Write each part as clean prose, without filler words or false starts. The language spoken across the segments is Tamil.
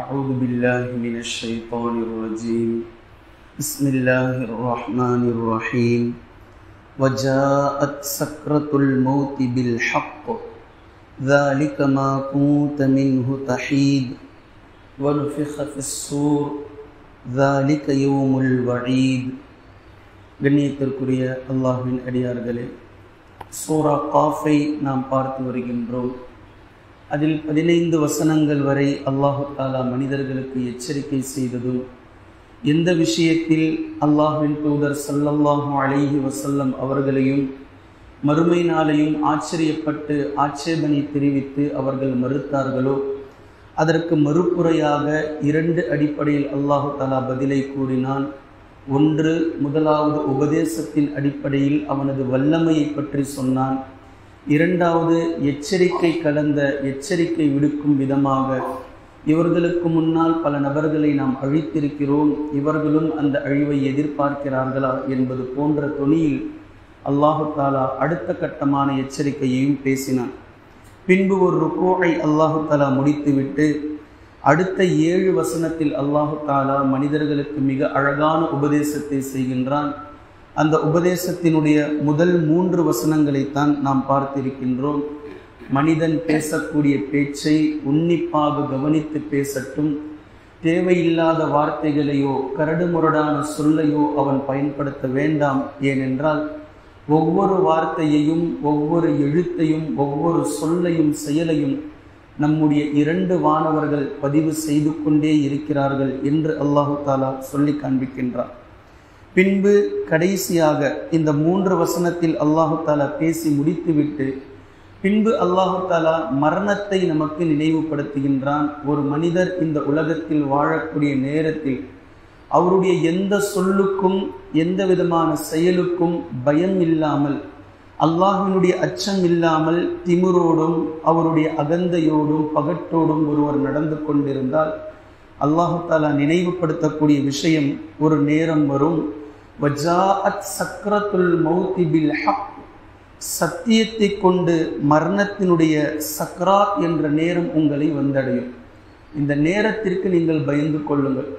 أعوذ بالله من الشيطان الرجيم بسم الله الرحمن الرحيم وجاءت سكرة الموت بالحق ذلك ما كنت منه تحيد ونفخ في الصور ذلك يوم الوعيد. கண்ணியத்திற்குரிய அல்லாஹ்வின் அடியார்களே, சூரா காஃபை நாம் பார்த்து வருகின்றோம். அதில் 15 வசனங்கள் வரை அல்லாஹு தஆலா மனிதர்களுக்கு எச்சரிக்கை செய்ததும், எந்த விஷயத்தில் அல்லாஹ்வின் தூதர் ஸல்லல்லாஹு அலைஹி வஸல்லம் அவர்களையும் மறுமை நாளையும் ஆச்சரியப்பட்டு ஆட்சேபனை தெரிவித்து அவர்கள் மறுத்தார்களோ அதற்கு மறுப்புரையாக 2 அடிப்படையில் அல்லாஹு தஆலா பதிலை கூறினான். ஒன்று, முதலாவது உபதேசத்தின் அடிப்படையில் அவனது வல்லமையை பற்றி சொன்னான். இரண்டாவது, எச்சரிக்கை கலந்த எச்சரிக்கை விடுக்கும் விதமாக இவர்களுக்கு முன்னால் பல நபர்களை நாம் அழித்திருக்கிறோம், இவர்களும் அந்த அழிவை எதிர்பார்க்கிறார்களா என்பது போன்ற தொனியில் அல்லாஹு தஆலா அடுத்த கட்டமான எச்சரிக்கையையும் பேசினான். பின்பு ஒரு ருக்கூஐ அல்லாஹு தஆலா முடித்துவிட்டு அடுத்த 7 வசனத்தில் அல்லாஹு தஆலா மனிதர்களுக்கு மிக அழகான உபதேசத்தை செய்கின்றான். அந்த உபதேசத்தினுடைய முதல் 3 வசனங்களைத்தான் நாம் பார்த்திருக்கின்றோம். மனிதன் பேசக்கூடிய பேச்சை உன்னிப்பாக கவனித்து பேசட்டும், தேவையில்லாத வார்த்தைகளையோ கரடுமுரடான சொல்லையோ அவன் பயன்படுத்த வேண்டாம். ஏனென்றால் ஒவ்வொரு வார்த்தையையும் ஒவ்வொரு எழுத்தையும் ஒவ்வொரு சொல்லையும் செயலையும் நம்முடைய 2 வானவர்கள் பதிவு செய்து கொண்டே இருக்கிறார்கள் என்று அல்லாஹு தஆலா சொல்லி காண்பிக்கின்றார். பின்பு கடைசியாக இந்த 3 வசனத்தில் அல்லாஹு தஆலா பேசி முடித்துவிட்டு பின்பு அல்லாஹு தஆலா மரணத்தை நமக்கு நினைவுபடுத்துகின்றான். ஒரு மனிதர் இந்த உலகத்தில் வாழக்கூடிய நேரத்தில் அவருடைய எந்த சொல்லுக்கும் எந்த விதமான செயலுக்கும் பயம் இல்லாமல், அல்லாஹ்வினுடைய அச்சம் இல்லாமல் திமிரோடும் அவருடைய அகந்தையோடும் பகட்டோடும் ஒருவர் நடந்து கொண்டிருந்தால் அல்லாஹு தஆலா நினைவுபடுத்தக்கூடிய விஷயம், ஒரு நேரம் வரும், வஜாஅத் சக்ரத்துல் மௌத்தி பில் ஹக், சத்தியத்தை கொண்டு மரணத்தினுடைய சக்ராத் என்ற நேரம் உங்களை வந்தடையும். இந்த நேரத்திற்கு நீங்கள் பயந்து கொள்ளுங்கள்.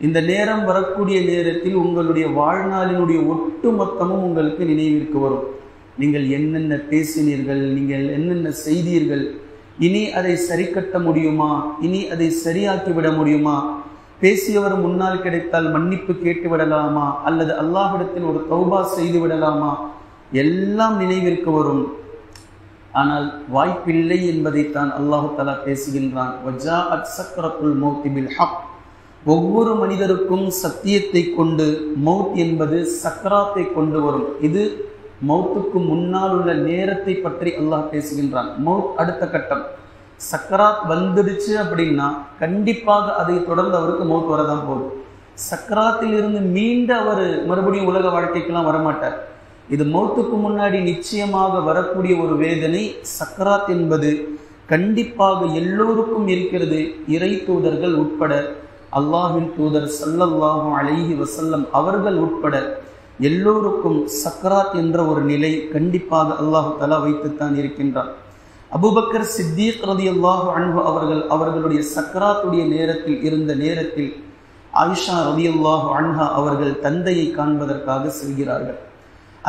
இந்த நேரம் வரக்கூடிய நேரத்தில் உங்களுடைய வாழ்நாளினுடைய ஒட்டுமொத்தமும் உங்களுக்கு நினைவிற்கு வரும். நீங்கள் என்னென்ன பேசினீர்கள், நீங்கள் என்னென்ன செய்தீர்கள், இனி அதை சரி கட்ட முடியுமா, இனி அதை சரியாக்கிவிட முடியுமா, பேசியவர் முன்னால் கிடைத்தால் மன்னிப்பு கேட்டு விடலாமா, அல்லது அல்லாஹ்விடத்தில் ஒரு தௌபா செய்து விடலாமா, எல்லாம் நினைவிற்கு வரும். ஆனால் வாய்ப்பில்லை என்பதைத்தான் அல்லாஹு தஆலா பேசுகின்றான். வஜாஅத் சக்ரத்துல் மௌத்தி பில் ஹக், ஒவ்வொரு மனிதருக்கும் சத்தியத்தை கொண்டு மௌத் என்பது சக்ராத்தை கொண்டு வரும். இது மௌத்துக்கு முன்னால் உள்ள நேரத்தை பற்றி அல்லாஹ் பேசுகின்றான். மௌத் அடுத்த கட்டம். சக்கராத் வந்துடுச்சு அப்படின்னா கண்டிப்பாக அதை தொடர்ந்து அவருக்கு மௌத் வரதான் போகுது. சக்கராத்தில் இருந்து மீண்டு அவர் மறுபடியும் உலக வாழ்க்கைக்கெல்லாம் வரமாட்டார். இது மௌத்துக்கு முன்னாடி நிச்சயமாக வரக்கூடிய ஒரு வேதனை. சக்கராத் என்பது கண்டிப்பாக எல்லோருக்கும் இருக்கிறது, இறை தூதர்கள் உட்பட, அல்லாஹ்வின் தூதர் ஸல்லல்லாஹு அலைஹி வஸல்லம் அவர்கள் உட்பட எல்லோருக்கும் சக்கராத் என்ற ஒரு நிலை கண்டிப்பாக அல்லாஹு தஆலா வைத்துத்தான் இருக்கின்றார். அபூபக்கர் சித்தீக் ரலியல்லாஹு அன்ஹு அவர்களுடைய சக்கராத்துடைய நேரத்தில் இருந்த நேரத்தில் ஆயிஷா ரலியல்லாஹு அன்ஹா அவர்கள் தந்தையை காண்பதற்காக செல்கிறார்கள்.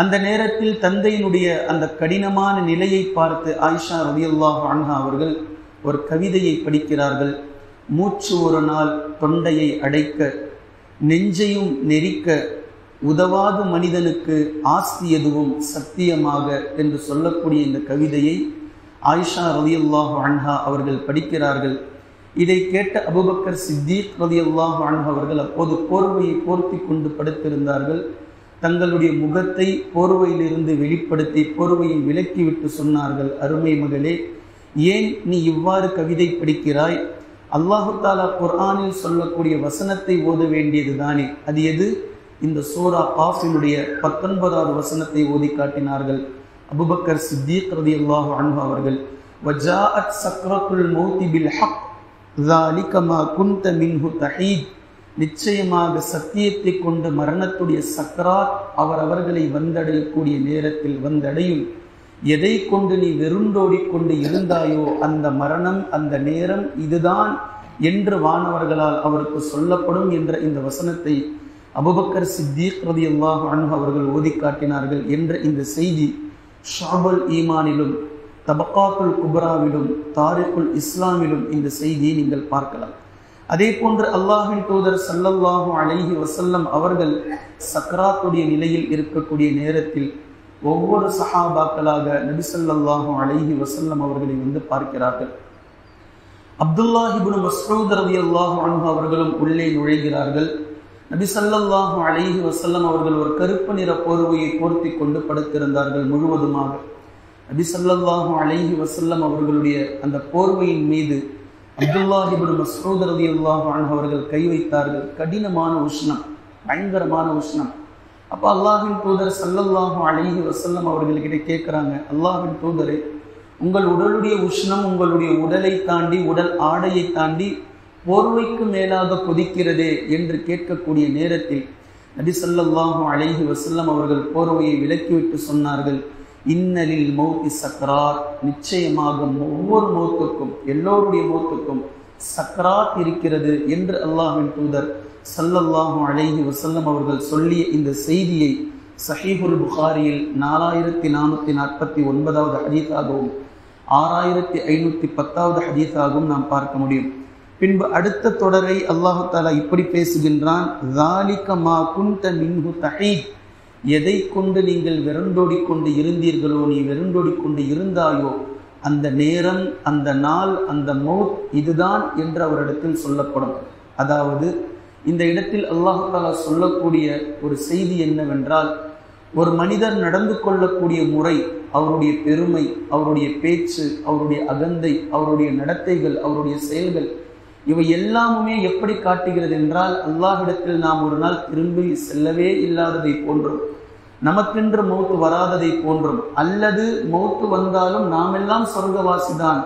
அந்த நேரத்தில் தந்தையினுடைய அந்த கடினமான நிலையை பார்த்து ஆயிஷா ரலியல்லாஹு அன்ஹா அவர்கள் ஒரு கவிதையை படிக்கிறார்கள். மூச்சு ஒரு நாள் தொண்டையை அடைக்க, நெஞ்சையும் நெரிக்க, உதவாது மனிதனுக்கு ஆஸ்தி எதுவும் சத்தியமாக என்று சொல்லக்கூடிய இந்த கவிதையை ஆயிஷா ரலியல்லாஹு அன்ஹா அவர்கள் படிக்கிறார்கள். இதை கேட்ட அபூபக்கர் சித்தீக் ரலியல்லாஹு அன்ஹு அவர்கள் அப்போது போர்வையை போர்த்தி கொண்டு படுத்திருந்தார்கள். தங்களுடைய முகத்தை போர்வையிலிருந்து வெளிப்படுத்தி போர்வையை விலக்கிவிட்டு சொன்னார்கள், அருமை மகளே, ஏன் நீ இவ்வாறு கவிதை படிக்கிறாய்? அல்லாஹு தஆலா குர்ஆனில் சொல்லக்கூடிய வசனத்தை ஓத வேண்டியது தானே. அது எது? இந்த சூரா காஃபினுடைய 19வது வசனத்தை ஓதி காட்டினார்கள் அபூபக்கர் சித்தீக் ரலியல்லாஹு அன்ஹு அவர்கள். வஜாஅத் சக்ரத்துல் மௌத்தி பில் ஹக் ذلك ما كنت منه تحيد, நிச்சயமாக சத்தியத்தை கொண்டு மரணத்துடைய சக்ராத் அவர்களை வந்தடையக்கூடிய நேரத்தில் வந்தடையும். எதை கொண்டு நீ வெறுண்டோடி கொண்டு இருந்தாயோ அந்த மரணம், அந்த நேரம் இதுதான் என்று வானவர்களால் அவருக்கு சொல்லப்படும் என்ற இந்த வசனத்தை அபூபக்கர் சித்தீக் ரலியல்லாஹு அன்ஹு அவர்கள் ஓதி காட்டினார்கள் என்ற இந்த செய்தி ஷுஅபுல் ஈமானிலும் தபக்காத்துல் குப்ராவிலும் தாரிகுல் இஸ்லாமிலும் இந்த செய்தியை நீங்கள் பார்க்கலாம். அதே போன்று அல்லாஹ்வின் தூதர் ஸல்லல்லாஹு அலைஹி வஸல்லம் அவர்கள் சக்ராத்துடைய நிலையில் இருக்கக்கூடிய நேரத்தில் ஒவ்வொரு சஹாபாக்களாக நபி ஸல்லல்லாஹு அலைஹி வஸல்லம் அவர்களை வந்து பார்க்கிறார்கள். அப்துல்லாஹ் இப்னு மஸ்ஊத் ரலியல்லாஹு அன்ஹு அவர்களும் உள்ளே நுழைகிறார்கள். நபி ஸல்லல்லாஹு அலைஹி வஸல்லம் அவர்கள் ஒரு கருப்பு நிற போர்வையை போர்த்தி கொண்டு படுத்திருந்தார்கள் முழுவதுமாக. நபி ஸல்லல்லாஹு அலைஹி வஸல்லம் அவர்களுடைய அந்த போர்வையின் மீது அப்துல்லாஹ் இப்னு மஸ்ஊத் ரலியல்லாஹு அன்ஹு அவர்கள் கை வைத்தார்கள். கடினமான உஷ்ணம், பயங்கரமான உஷ்ணம். அப்போ அல்லாஹ்வின் தூதர் ஸல்லல்லாஹு அலைஹி வஸல்லம் அவர்கள்கிட்ட கேட்குறாங்க, அல்லாஹ்வின் தூதரே, உங்கள் உடலுடைய உஷ்ணம் உங்களுடைய உடலை தாண்டி, உடல் ஆடையை தாண்டி போர்வைக்கு மேலாக கொதிக்கிறதே என்று கேட்கக்கூடிய நேரத்தில் நபி ஸல்லல்லாஹு அலைஹி வஸல்லம் அவர்கள் போர்வையை விலக்கிவிட்டு சொன்னார்கள், இன்னலில் மௌத்தி சக்ராத், நிச்சயமாக ஒவ்வொரு மௌத்துக்கும், எல்லோருடைய மௌத்துக்கும் சக்ராத் இருக்கிறது என்று அல்லாஹ்வின் தூதர் ஸல்லல்லாஹு அலைஹி வஸல்லம் அவர்கள் சொல்லிய இந்த செய்தியை ஸஹீஹுல் புகாரியில் 4449வது ஹதீஸாகவும் 6510வது ஹதீஸாகவும் நாம் பார்க்க முடியும். பின்பு அடுத்த தொடரை அல்லாஹ் தஆலா இப்படி பேசுகின்றான், ذَلِكَ مَا كُنْتَ مِنْهُ تَحِيدٌ, எதை கொண்டு நீங்கள் வெறுண்டோடி கொண்டு இருந்தீர்களோ, நீ வெறுண்டோடி கொண்டு இருந்தாயோ அந்த நேரம், அந்த நாள், அந்த மௌத் இதுதான் என்று அவரிடத்தில் சொல்லப்படும். அதாவது இந்த இடத்தில் அல்லாஹ் தஆலா சொல்லக்கூடிய ஒரு செய்தி என்னவென்றால், ஒரு மனிதர் நடந்து கொள்ளக்கூடிய முறை, அவருடைய பெருமை, அவருடைய பேச்சு, அவருடைய அகந்தை, அவருடைய நடத்தைகள், அவருடைய செயல்கள், இவை எல்லாமுமே எப்படி காட்டுகிறது என்றால், அல்லாஹ்விடத்தில் நாம் ஒரு நாள் திரும்பி செல்லவே இல்லாததை போன்றும், நமக்கென்று மௌத்து வராததை போன்றும், அல்லது மௌத்து வந்தாலும் நாம் எல்லாம் சொர்க்கவாசிதான்,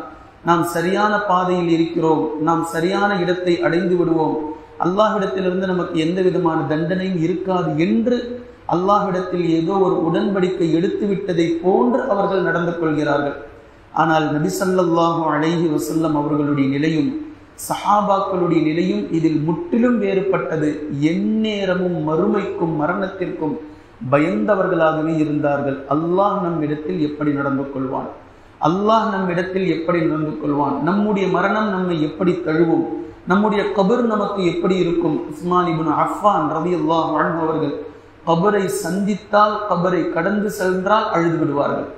நாம் சரியான பாதையில் இருக்கிறோம், நாம் சரியான இடத்தை அடைந்து விடுவோம், அல்லாஹ்விடத்திலிருந்து நமக்கு எந்த விதமான தண்டனையும் இருக்காது என்று அல்லாஹ்விடத்தில் ஏதோ ஒரு உடன்படிக்கை எடுத்து விட்டதை போன்று அவர்கள் நடந்து கொள்கிறார்கள். ஆனால் நபி ஸல்லல்லாஹு அலைஹி வஸல்லம் அவர்களுடைய நிலையும் சஹாபாக்களுடைய நிலையும் இதில் முற்றிலும் வேறுபட்டது. எந்நேரமும் மறுமைக்கும் மரணத்திற்கும் பயந்தவர்களாகவே இருந்தார்கள். அல்லாஹ் நம்மிடத்தில் எப்படி நடந்து கொள்வான், அல்லாஹ் நம்மிடத்தில் எப்படி நடந்து கொள்வான், நம்முடைய மரணம் நம்மை எப்படி தழுவும், நம்முடைய கபர் நமக்கு எப்படி இருக்கும். உஸ்மான் இப்னு அஃபான் ரலியல்லாஹு அன்ஹு அவர்கள் கபரை சந்தித்தால், கபரை கடந்து சென்றால் அழுது விடுவார்கள்.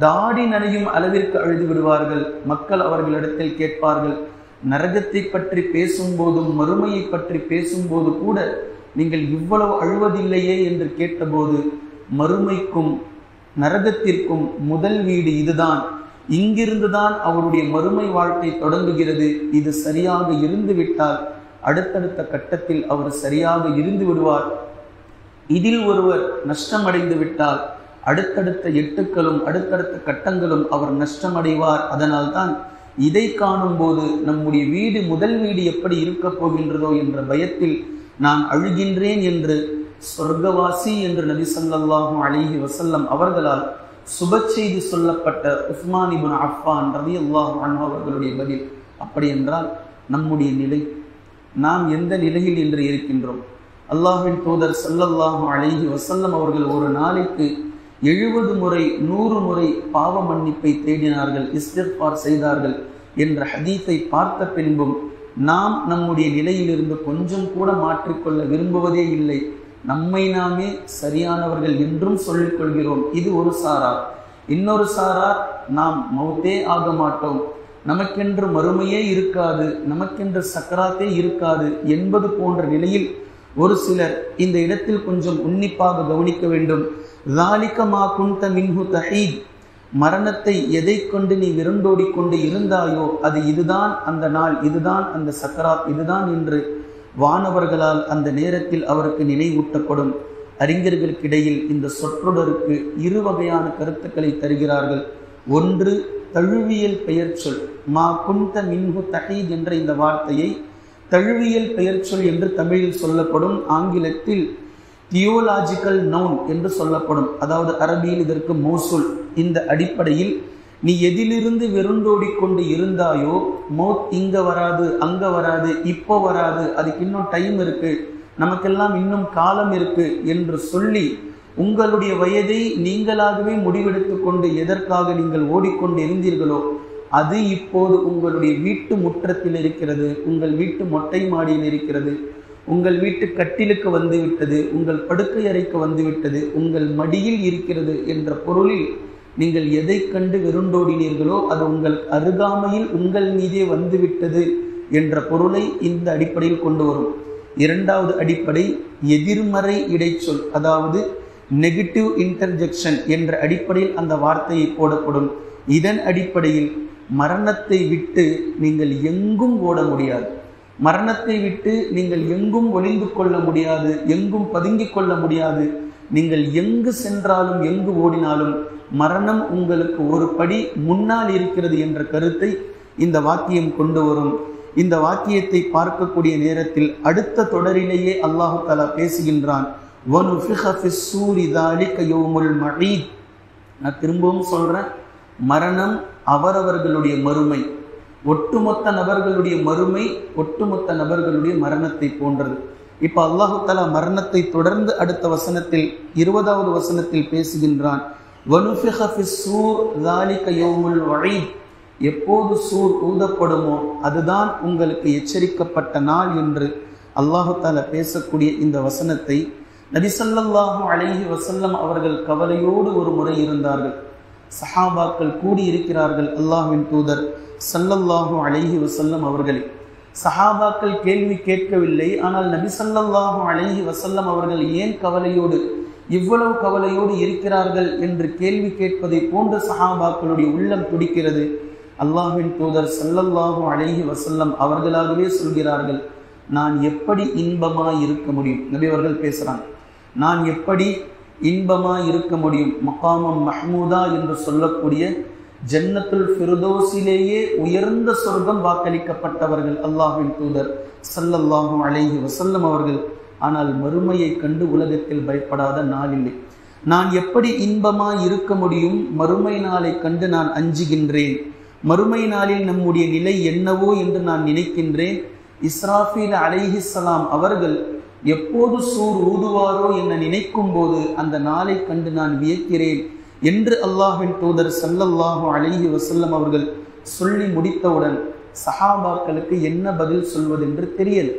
தாடி நனையும் அளவிற்கு அழுது விடுவார்கள். மக்கள் அவர்களிடத்தில் கேட்பார்கள், நரகத்தை பற்றி பேசும்போதும் மறுமையை பற்றி பேசும்போது கூட நீங்கள் இவ்வளவு அழுவதில்லையே என்று கேட்டபோது, மறுமைக்கும் நரகத்திற்கும் முதல் வீடு இதுதான், இங்கிருந்துதான் அவருடைய மறுமை வாழ்க்கை தொடங்குகிறது. இது சரியாக இருந்து விட்டால் அடுத்தடுத்த கட்டத்தில் அவர் சரியாக இருந்து விடுவார். இதில் ஒருவர் நஷ்டமடைந்து விட்டால் அடுத்தடுத்த எட்டுக்களும் அடுத்தடுத்த கட்டங்களும் அவர் நஷ்டமடைவார். அதனால்தான் இதை காணும் போது நம்முடைய வீடு, முதல் வீடு எப்படி இருக்க போகின்றதோ என்ற பயத்தில் நான் அழுகின்றேன் என்று சொர்க்கவாசி என்று நபி ஸல்லல்லாஹு அலைஹி வஸல்லம் அவர்களால் சுப செய்தி சொல்லப்பட்ட உஸ்மான் இப்னு அஃபான் ரலியல்லாஹு அன்ஹு அவர்களுடைய பதில். அப்படி என்றால் நம்முடைய நிலை, நாம் எந்த நிலையில் இன்று இருக்கின்றோம்? அல்லாஹ்வின் தூதர் ஸல்லல்லாஹு அலைஹி வஸல்லம் அவர்கள் ஒரு நாளைக்கு 70 முறை 100 முறை பாவ மன்னிப்பை தேடினார்கள், இஸ்திக்ஃபார் செய்தார்கள் என்ற ஹதீஸை பார்த்த பின்பும் நாம் நம்முடைய நிலையிலிருந்து கொஞ்சம் கூட மாற்றிக்கொள்ள விரும்புவதே இல்லை. நம்மை நாமே சரியானவர்கள் என்றும் சொல்லிக் கொள்கிறோம். இது ஒரு சாரார். இன்னொரு சாரார், நாம் மௌத்தே ஆக மாட்டோம், நமக்கென்று மறுமையே இருக்காது, நமக்கென்று சக்கராத்தே இருக்காது என்பது போன்ற நிலையில் ஒரு சிலர் இந்த இடத்தில் கொஞ்சம் உன்னிப்பாக கவனிக்க வேண்டும். ذَلِكَ مَا كُنْتَ مِنْهُ تَحِيدٌ, மரணத்தை எதை கொண்டு நீ விருண்டோடி கொண்டு இருந்தாயோ அது இதுதான் அந்த நாள், இதுதான் அந்த சக்கராத், இதுதான் என்று வானவர்களால் அந்த நேரத்தில் அவருக்கு நினைவூட்டப்படும். அறிஞர்களுக்கிடையில் இந்த சொற்றொடருக்கு 2 வகையான கருத்துக்களை தருகிறார்கள். ஒன்று, தழுவியல் பெயர் சொல். மா குன்த மின்ஹு தஹீத் என்ற இந்த வார்த்தையை தழுவியல் பெயர் சொல் என்று தமிழில் சொல்லப்படும். ஆங்கிலத்தில் தியோலாஜிக்கல் நவுன் என்று சொல்லப்படும். அதாவது அரபியில் இதற்கு மௌசூல். இந்த அடிப்படையில் நீ எதிலிருந்து வெருண்டோடிக்கொண்டு இருந்தாயோ, மௌத் இங்க வராது, அங்க வராது, இப்போ வராது, அதுக்கு இன்னும் டைம் இருக்கு, நமக்கெல்லாம் இன்னும் காலம் இருக்கு என்று சொல்லி உங்களுடைய வயதை நீங்களாகவே முடிவெடுத்து கொண்டு எதற்காக நீங்கள் ஓடிக்கொண்டு இருந்தீர்களோ அது இப்போது உங்களுடைய வீட்டு முற்றத்தில் இருக்கிறது, உங்கள் வீட்டு மொட்டை மாடியில் இருக்கிறது, உங்கள் வீட்டு கட்டிலுக்கு வந்துவிட்டது, உங்கள் படுக்கை அறைக்கு வந்துவிட்டது, உங்கள் மடியில் இருக்கிறது என்ற பொருளில் நீங்கள் எதை கண்டு வெருண்டோடினீர்களோ அது உங்கள் அருகாமையில் உங்கள் மீதே வந்துவிட்டது என்ற பொருளை இந்த அடிப்படையில் கொண்டு வரும். இரண்டாவது அடிப்படை எதிர்மறை இடைச்சொல், அதாவது நெகட்டிவ் இன்டர்ஜெக்ஷன் என்ற அடிப்படையில் அந்த வார்த்தையை போடப்படும். இதன் அடிப்படையில் மரணத்தை விட்டு நீங்கள் எங்கும் ஓட முடியாது, மரணத்தை விட்டு நீங்கள் எங்கும் ஒளிந்து கொள்ள முடியாது, எங்கும் பதுங்கிக் கொள்ள முடியாது. நீங்கள் எங்கு சென்றாலும் எங்கு ஓடினாலும் மரணம் உங்களுக்கு ஒரு படி முன்னால் இருக்கிறது என்ற கருத்தை இந்த வாக்கியம் கொண்டு வரும். இந்த வாக்கியத்தை பார்க்கக்கூடிய நேரத்தில் அடுத்த தொடரிலேயே அல்லாஹு தஆலா பேசுகின்றான், நான் திரும்பவும் சொல்றேன், மரணம் அவரவர்களுடைய மறுமை, ஒட்டுமொத்த நபர்களுடைய மறுமை ஒட்டுமொத்த நபர்களுடைய மரணத்தை போன்றது. இப்ப அல்லாஹு தஆலா மரணத்தை தொடர்ந்து அடுத்த வசனத்தில் 20வது வசனத்தில் பேசுகின்றான், எப்போது சூர் ஊதப்படுமோ அதுதான் உங்களுக்கு எச்சரிக்கப்பட்ட நாள் என்று அல்லாஹு தஆலா பேசக்கூடிய இந்த வசனத்தை நபி ஸல்லல்லாஹு அலைஹி வஸல்லம் அவர்கள் கவலையோடு ஒரு முறை இருந்தார்கள். சஹாபாக்கள் கூடி இருக்கிறார்கள் அல்லாஹ்வின் தூதர் ஸல்லல்லாஹு அலைஹி வஸல்லம் அவர்களே. சஹாபாக்கள் கேள்வி கேட்கவில்லை, ஆனால் நபி ஸல்லல்லாஹு அலைஹி வஸல்லம் அவர்கள் ஏன் கவலையோடு, இவ்வளவு கவலையோடு இருக்கிறார்கள் என்று கேள்வி கேட்பதை போன்று சஹாபாக்களுடைய உள்ளம் துடிக்கிறது. அல்லாஹ்வின் தூதர் ஸல்லல்லாஹு அலைஹி வஸல்லம் அவர்களாகவே சொல்கிறார்கள், நான் எப்படி இன்பமாய் இருக்க முடியும்? நபி அவர்கள் பேசுறாங்க, நான் எப்படி இன்பமாய் இருக்க முடியும்? மகாமம் மஹ்மூதா என்று சொல்லக்கூடிய ஜன்னத்துல் ஃபிர்தௌஸிலேயே உயர்ந்த சொர்க்கம் வாக்களிக்கப்பட்டவர்கள் அல்லாஹ்வின் தூதர் ஸல்லல்லாஹு அலைஹி வஸல்லம் அவர்கள். ஆனால் மறுமையை கண்டு உலகத்தில் பயப்படாத நாள் இல்லை. நான் எப்படி இன்பமாய் இருக்க முடியும்? மறுமை நாளை கண்டு நான் அஞ்சுகின்றேன். மறுமை நாளில் நம்முடைய நிலை என்னவோ என்று நான் நினைக்கின்றேன். இஸ்ராஃபீல் அலைஹிஸ்ஸலாம் அவர்கள் எப்போது சூர் ஊதுவாரோ என நினைக்கும் போது அந்த நாளை கண்டு நான் வியக்கிறேன் என்று அல்லாஹ்வின் தூதர் ஸல்லல்லாஹு அலைஹி வஸல்லம் அவர்கள் சொல்லி முடித்தவுடன் சஹாபாக்களுக்கு என்ன பதில் சொல்வதென்று தெரியல.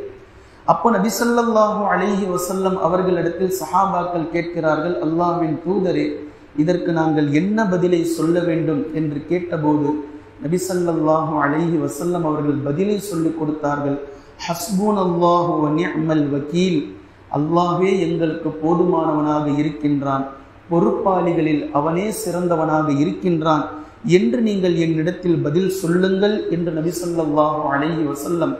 அப்போ நபி ஸல்லல்லாஹு அலைஹி வஸல்லம் அவர்களிடத்தில் சஹாபாக்கள் கேட்கிறார்கள், அல்லாஹ்வின் தூதரே, இதற்கு நாங்கள் என்ன பதிலை சொல்ல வேண்டும் என்று கேட்டபோது நபி ஸல்லல்லாஹு அலைஹி வஸல்லம் அவர்கள் பதிலை சொல்லிக் கொடுத்தார்கள், ஹஸ்புனல்லாஹு வ நிஅமல் வக்கீல், அல்லாஹ்வே எங்களுக்கு போதுமானவனாக இருக்கின்றான், பொறுப்பாளிகளில் அவனே சிறந்தவனாக இருக்கின்றான் என்று நீங்கள் என்னிடத்தில் பதில் சொல்லுங்கள் என்று நபி ஸல்லல்லாஹு அலைஹி வஸல்லம்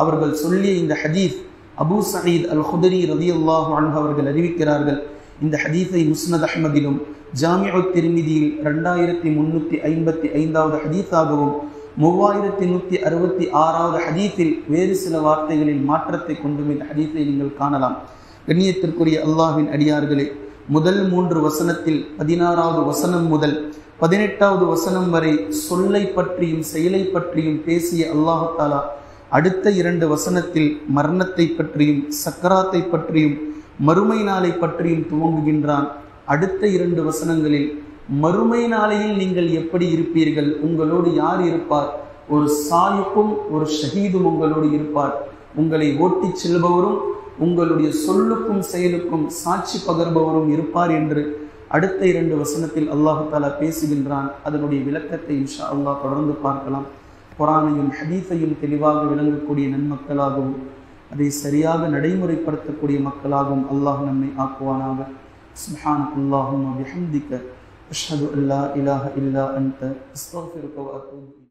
அவர்கள் சொல்லிய இந்த ஹதீஸ் அபூ சயீத் அல் குத்ரி ரலியல்லாஹு அன்ஹு அவர்கள் அறிவிக்கிறார்கள். இந்த ஹதீஸை முஸ்னத் அஹ்மதிலும் ஜாமிஉ திர்மிதியில் 2355வது ஹதீஸாகவும் 3166வது ஹதீஸில் வேறு சில வார்த்தைகளில் மாற்றத்தை கொண்டும் இந்த ஹதீஸை நீங்கள் காணலாம். கண்ணியத்திற்குரிய அல்லாஹ்வின் அடியார்களே, முதல் 3 வசனத்தில் 16வது வசனம் முதல் 18வது வசனம் வரை சொல்லை பற்றியும் செயலை பற்றியும் பேசிய அல்லாஹ் தஆலா அடுத்த 2 வசனத்தில் மரணத்தை பற்றியும் சக்கராத்தை பற்றியும் மறுமை நாளை பற்றியும் துவங்குகின்றான். அடுத்த 2 வசனங்களில் மறுமை நாளையில் நீங்கள் எப்படி இருப்பீர்கள், உங்களோடு யார் இருப்பார்? ஒரு சாயிக்கும் ஒரு ஷஹீதும் உங்களோடு இருப்பார். உங்களை ஓட்டிச் செல்பவரும் உங்களுடைய சொல்லுக்கும் செயலுக்கும் சாட்சி பகர்பவரும் இருப்பார் என்று அடுத்த 2 வசனத்தில் அல்லாஹ் தஆலா பேசுகின்றான். அதனுடைய விளக்கத்தை இன்ஷா அல்லாஹ் தொடர்ந்து பார்க்கலாம். குர்ஆனையும் ஹதீஸையும் தெளிவாக விளங்கக்கூடிய நன்மக்களாகவும் அதை சரியாக நடைமுறைப்படுத்தக்கூடிய மக்களாகவும் அல்லாஹ் நம்மை ஆக்குவானாக. சுப்ஹானல்லாஹும்ம பிஹம்திக அஷ்ஹது அல்லா இலாஹ இல்லா அன்த அஸ்தக்ஃபிருக வ அத்தூபு